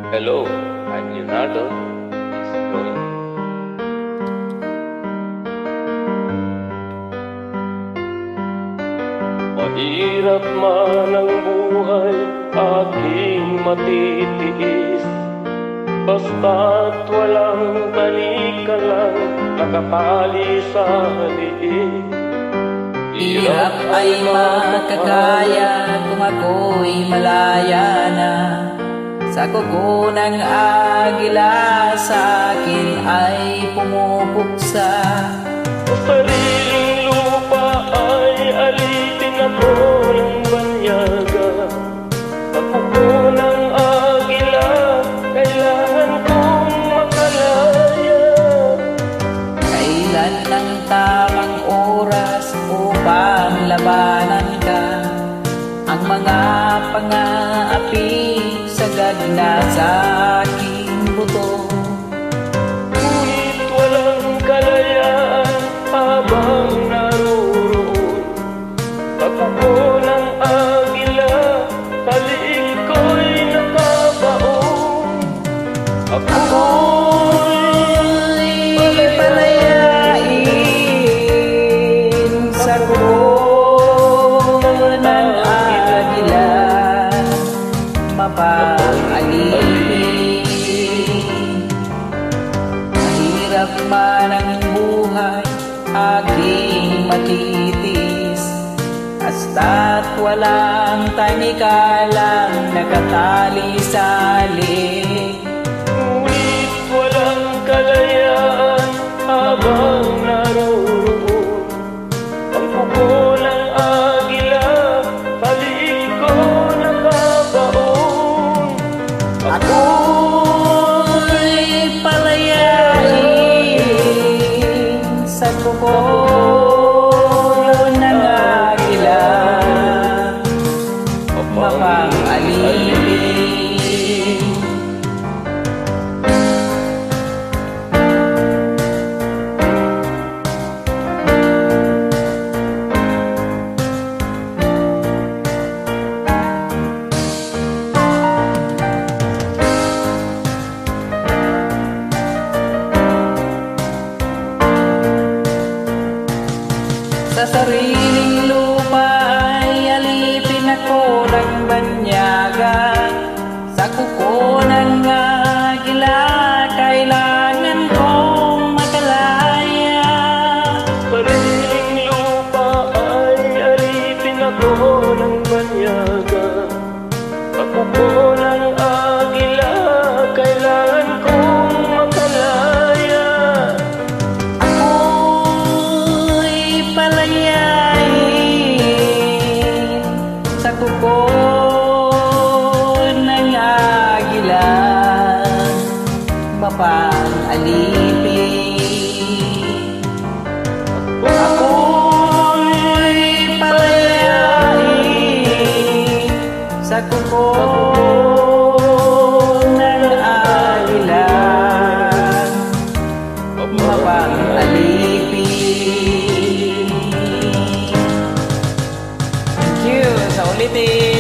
Hello, I'm Leonardo. It's going. Mahirap man ang buhay, aking matitiis. Basta't walang balikan lang, nakatali sa liig. Hirap ay makakaya kung ako'y malaya na. Sa kuko ng agila sa akin ay pumupuksa. Sa sariling lupa ay alitin ako ng banyaga. Sa kuko ng agila, kailangan kong makalaya. Kailan ang tamang oras upang labanan ka? Ang mga pang-aapi sagad na sa aking buto. Ngunit walang kalayaan habang naroon. Sa kuko ng agila, sa liig ko'y nakabaon. Ako'y palayain sa kuko ng agila, mapag-alipin. Mahirap man ang buhay, aking matitis. Basta't walang tanikalang nakatali sa liig. Ngunit walang kalayaan habang naroon. Ang kuko ng agila, sa liig ko nakabaon. Ako'y palayain sa kuko ng agila, mapang-alipin. Sa sariling lupa ay alipin ako ng banyaga. Sa kuko ng agila, kailangan kong makalaya. Sariling lupa ay alipin ako ng banyaga. Sa kuko ng agila, kailangan kong makalaya. Ako'y palayain sa kuko ng agila, mapang-alipin. Ako'y palayain sa kuko ng agila, mapang-alipin. Thank you sa ulitin.